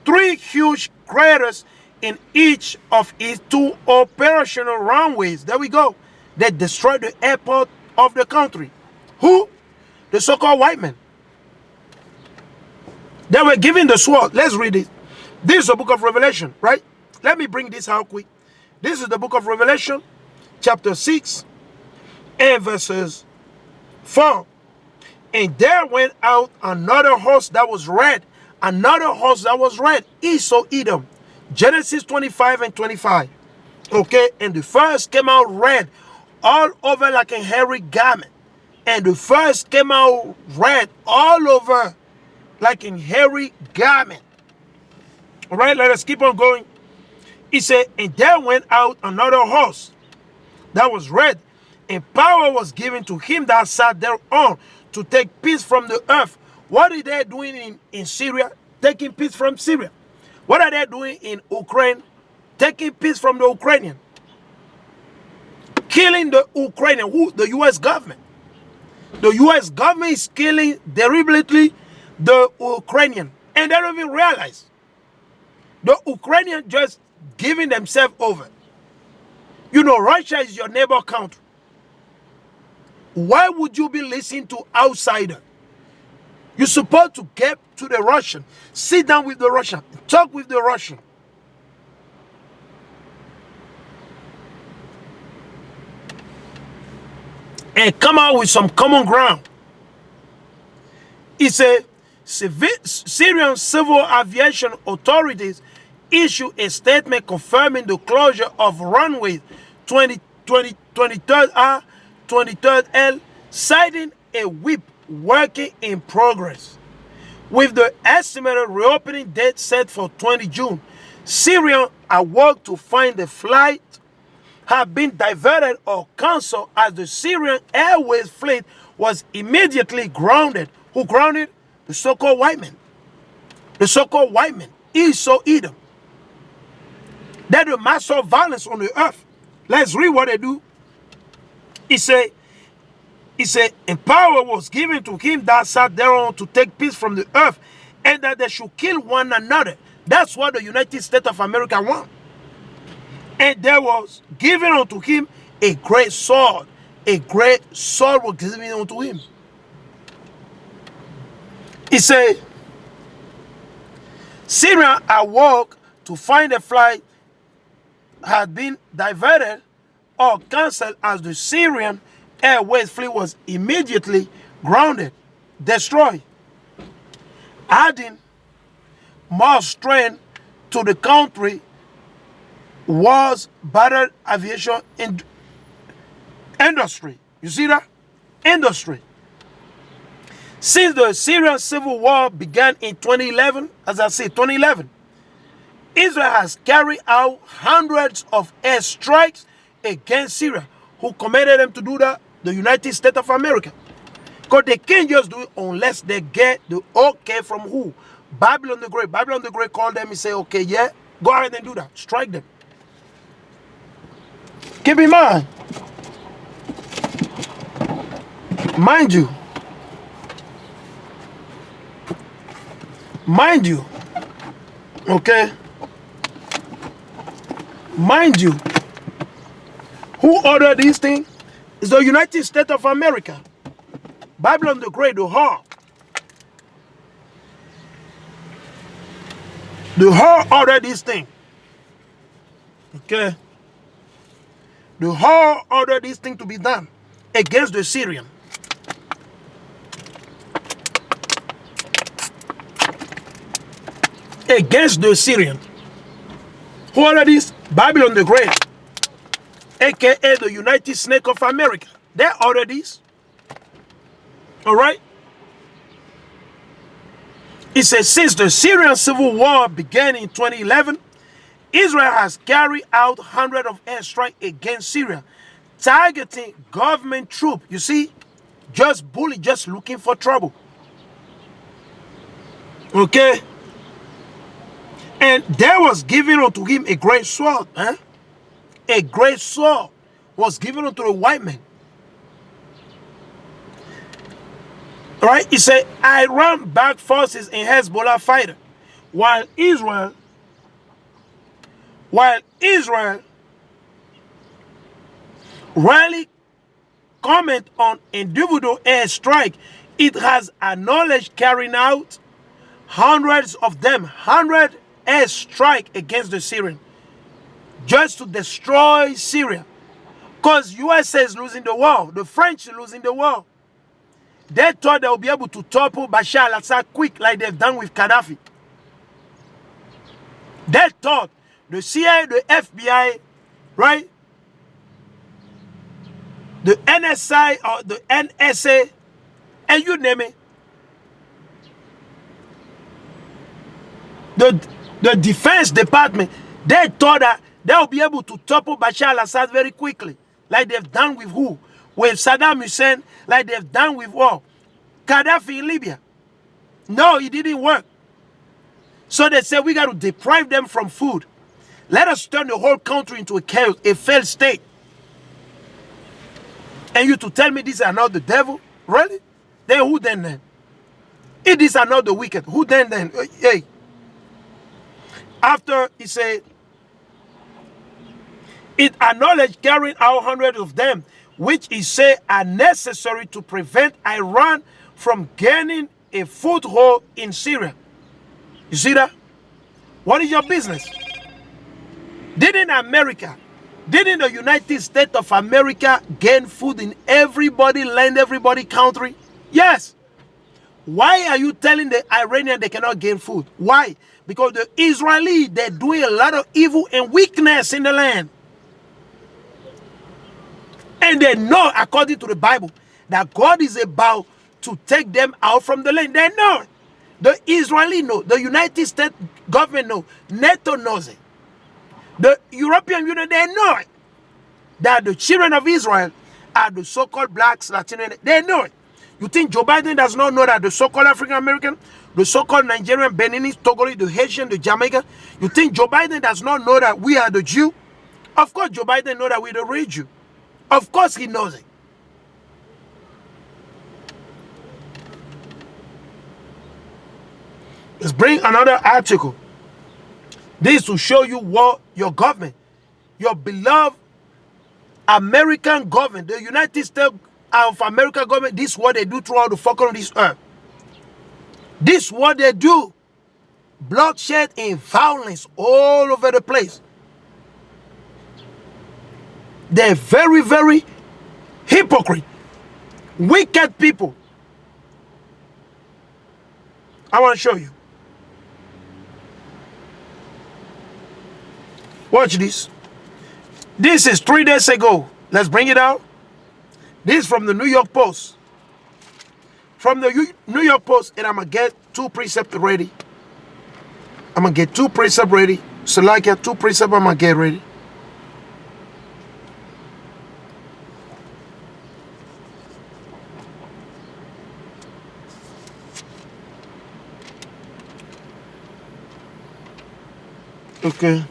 3 huge craters in each of its 2 operational runways. There we go. They destroyed the airport of the country. Who? The so-called white men. They were given the sword. Let's read it. This is the book of Revelation, right? Let me bring this out quick. This is the book of Revelation, chapter 6, and verses 4. And there went out another horse that was red. Another horse that was red. Esau-Edom. Genesis 25 and 25. Okay, and the first came out red, all over like a hairy garment. And the first came out red, all over like a hairy garment. All right, let us keep on going. He said, and there went out another horse that was red, and power was given to him that sat thereon to take peace from the earth. What are they doing in Syria? Taking peace from Syria. What are they doing in Ukraine? Taking peace from the Ukrainian. Killing the Ukrainian. Who? The U.S. government. The U.S. government is killing deliberately the Ukrainian. And they don't even realize. The Ukrainian just giving themselves over. You know, Russia is your neighbor country. Why would you be listening to outsider? You're supposed to get to the Russian. Sit down with the Russian. Talk with the Russian. And come out with some common ground. It's a Syrian civil aviation authorities issue a statement confirming the closure of runways 23rd R, 23rd L, citing a whip working in progress. With the estimated reopening date set for 20 June, Syria awoke to find the flight had been diverted or cancelled as the Syrian Airways fleet was immediately grounded. Who grounded? The so-called white men. The so-called white men. Esau-Edom. They're the master of violence on the earth. Let's read what they do. He said, and power was given to him that sat thereon to take peace from the earth, and that they should kill one another. That's what the United States of America want. And there was given unto him a great sword. A great sword was given unto him. He said, Syria awoke to find a flight had been diverted or cancelled as the Syrian Airways fleet was immediately grounded, destroyed, adding more strain to the country was battered aviation industry. You see that? Industry. Since the Syrian civil war began in 2011, as I said, 2011, Israel has carried out hundreds of airstrikes against Syria. Who commanded them to do that? The United States of America. Because they can't just do it unless they get the okay from who? Babylon the Great. Babylon the Great called them and say, okay, yeah, go ahead and do that. Strike them. Keep in mind, mind you, okay, mind you, who ordered these things? It's the United States of America. Babylon the Great, the whore. The whore ordered this thing. Okay. The whore ordered this thing to be done against the Syrian. Against the Syrian. Who ordered this? Babylon the Great, aka the United States of America. They ordered this. All right. It says, since the Syrian civil war began in 2011, Israel has carried out hundreds of airstrikes against Syria, targeting government troops. You see, just bully, just looking for trouble. Okay. And there was given unto him a great sword. A great sword was given unto the white man. Right? He said, I ran back forces in Hezbollah fighter while Israel rarely comment on individual airstrike, it has acknowledged carrying out hundred airstrike against the Syrian, just to destroy Syria. Because USA is losing the war, the French are losing the war. They thought they would be able to topple Bashar al-Assad quick, like they've done with Gaddafi. They thought the CIA, the FBI, right? The NSI or the NSA, and you name it. The Defense Department, they thought that they'll be able to topple Bashar al-Assad very quickly, like they've done with who? With Saddam Hussein, like they've done with what? Gaddafi in Libya. No, it didn't work. So they said, we got to deprive them from food. Let us turn the whole country into a chaos, a failed state. And you to tell me these are not the devil? Really? Then who then? If these are not the wicked, who then? Hey. After he said, it acknowledged carrying out hundreds of them, which he said are necessary to prevent Iran from gaining a foothold in Syria. You see that? What is your business? Didn't the United States of America gain food in everybody land, everybody country? Yes. Why are you telling the Iranian they cannot gain food? Why? Because the Israeli, they're doing a lot of evil and weakness in the land. And they know, according to the Bible, that God is about to take them out from the land. They know. The Israeli know. The United States government know. NATO knows it. The European Union, they know it. That the children of Israel are the so-called blacks, Latino. They know it. You think Joe Biden does not know that the so-called African American, the so-called Nigerian, Beninese, Togolese, the Haitian, the Jamaican, you think Joe Biden does not know that we are the Jew? Of course Joe Biden knows that we're the real Jew. Of course he knows it. Let's bring another article. This to show you what your government, your beloved American government, the United States of America government, this is what they do throughout the fuck on this earth. This is what they do. Bloodshed and violence all over the place. They're very, very hypocrite, wicked people. I want to show you. Watch this. This is 3 days ago. Let's bring it out. This is from the New York Post. From the New York Post, and I'm going to get 2 precepts ready. I'm going to get 2 precepts ready. So like 2 precepts, I'm going to get ready. Okay.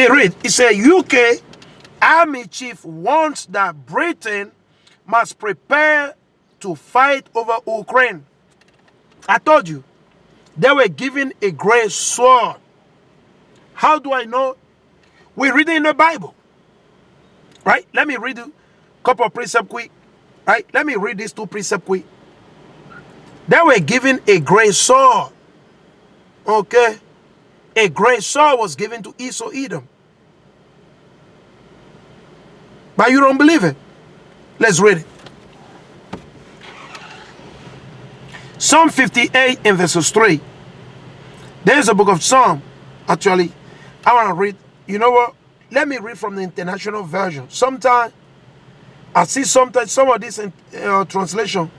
It said UK Army Chief warns that Britain must prepare to fight over Ukraine. I told you, they were given a great sword. How do I know? We read it in the Bible. Right? Let me read a couple of precepts quick. Right? Let me read these 2 precepts quick. They were given a great sword. Okay? A great sword was given to Esau-Edom. But you don't believe it. Let's read it. Psalm 58 and verses 3. There's a book of Psalm. Actually, I want to read. You know what? Let me read from the International Version. Sometimes, I see sometimes some of this translation,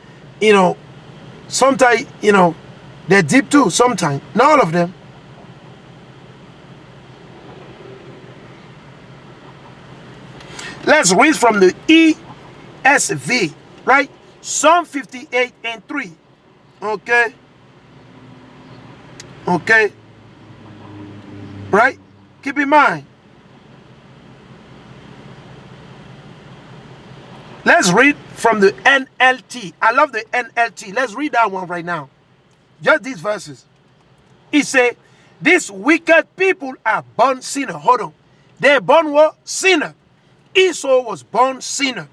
sometimes, they're deep too, sometimes. Not all of them. Let's read from the ESV, right? Psalm 58 and 3. Okay? Okay? Right? Keep in mind. Let's read from the NLT. I love the NLT. Let's read that one right now. Just these verses. He said, these wicked people are born sinner. Hold on. They're born what? Sinner. Esau was born sinner.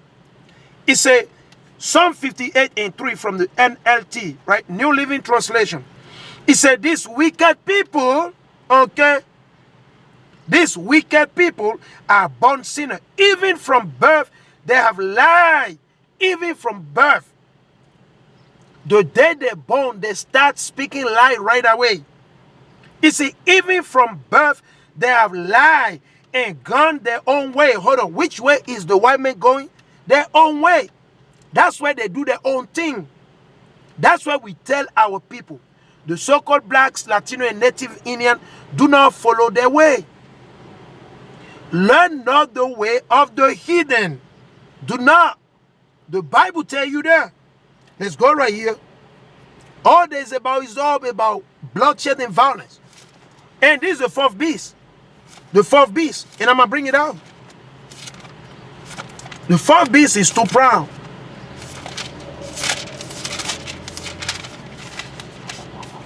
He said, Psalm 58:3 from the NLT, right? New Living Translation. He said, these wicked people, okay, these wicked people are born sinner. Even from birth, they have lied. Even from birth. The day they're born, they start speaking lie right away. You see, even from birth, they have lied and gone their own way. Hold on. Which way is the white man going? Their own way. That's why they do their own thing. That's why we tell our people, the so-called blacks, Latino, and Native Indian, do not follow their way. Learn not the way of the heathen. Do not. The Bible tell you there. Let's go right here. All this about is all about bloodshed and violence. And this is the fourth beast. The fourth beast. And I'm going to bring it out. The fourth beast is too proud.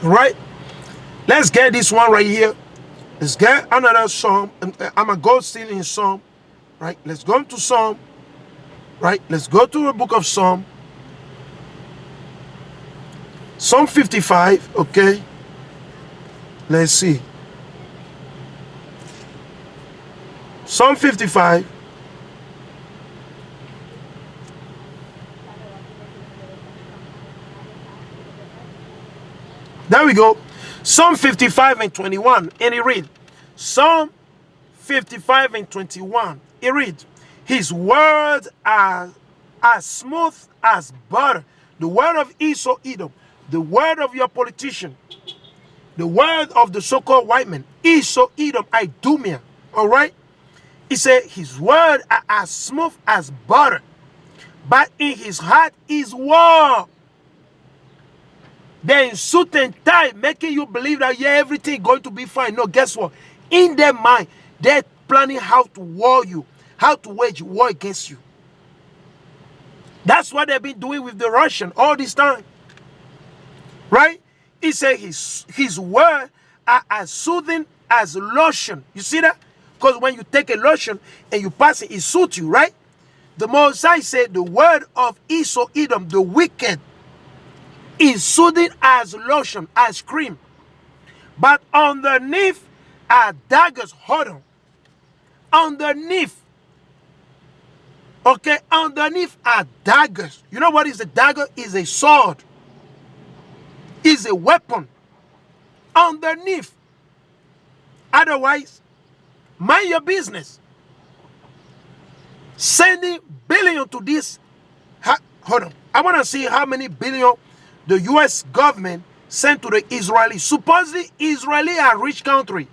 Right? Let's get this one right here. Let's get another psalm. I'm going to go still in Psalm. Right? Let's go into Psalm. Right? Let's go to the book of Psalm. Psalm 55. Okay. Let's see. Psalm 55. There we go. Psalm 55:21. And it reads. Psalm 55:21. It reads. His words are as smooth as butter. The word of Esau-Edom. The word of your politician. The word of the so-called white man. Esau-Edom, Idumea. Alright? He said, his words are as smooth as butter. But in his heart is war. They're in suit and tie, making you believe that, yeah, everything is going to be fine. No, guess what? In their mind, they're planning how to war you. How to wage war against you. That's what they've been doing with the Russian all this time. Right? He said his word are as soothing as lotion. You see that? Because when you take a lotion and you pass it, it soothes you, right? The Most High said the word of Esau-Edom, the wicked, is soothing as lotion, as cream. But underneath are daggers. Hold on. Underneath. Okay, underneath are daggers. You know what is a dagger? Is a sword. Is a weapon. Underneath. Otherwise, mind your business. Sending billion to this. Hold on. I want to see how many billion the U.S. government sent to the Israelis. Supposedly, Israeli are a rich country.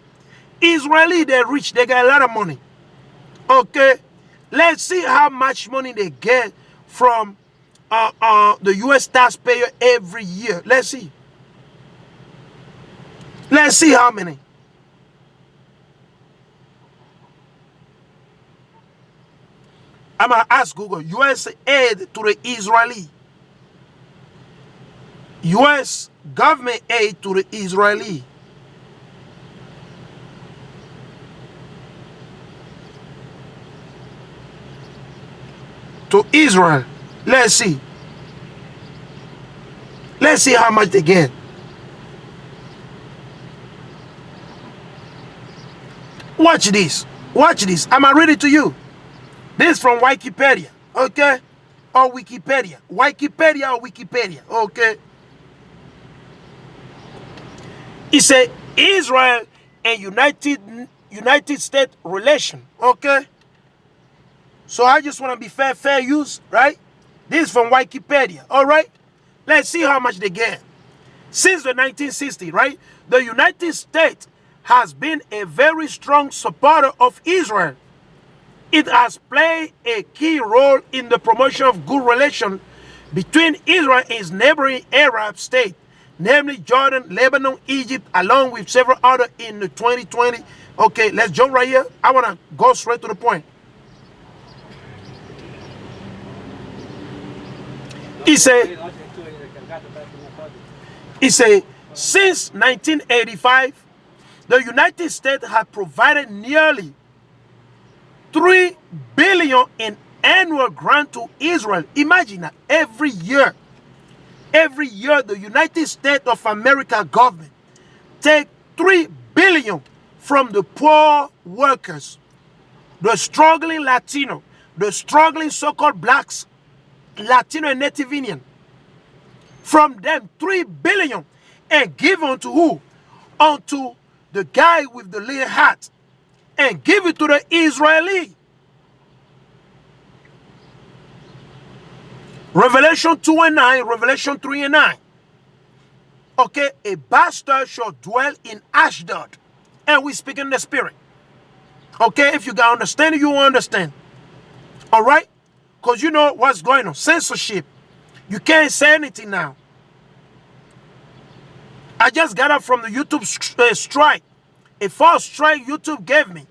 Israeli, they're rich. They got a lot of money. Okay. Let's see how much money they get from the U.S. taxpayer every year. Let's see. Let's see how many. I'm going to ask Google. U.S. aid to the Israeli. U.S. government aid to the Israeli. To Israel. Let's see. Let's see how much they get. Watch this. Watch this. I'm going to read it to you. This is from Wikipedia. Okay? Or Wikipedia. Wikipedia or Wikipedia. Okay? It said Israel and United States relation. Okay? So I just want to be fair use, right? This is from Wikipedia, all right? Let's see how much they get. Since the 1960s, right? The United States has been a very strong supporter of Israel. It has played a key role in the promotion of good relations between Israel and its neighboring Arab states, namely Jordan, Lebanon, Egypt, along with several others in the 2020. Okay, let's jump right here. I want to go straight to the point. He said, since 1985, the United States have provided nearly $3 billion in annual grant to Israel. Imagine that every year, the United States of America government take $3 billion from the poor workers, the struggling Latino, the struggling so-called blacks, Latino and Native Indian. From them, $3 billion, and give unto who? Unto the guy with the little hat, and give it to the Israeli. Revelation 2 and 9, Revelation 3 and 9. Okay, a bastard shall dwell in Ashdod. And we speak in the spirit. Okay, if you can understand it, you will understand. All right? Because you know what's going on. Censorship. You can't say anything now. I just got up from the YouTube strike. A false strike YouTube gave me.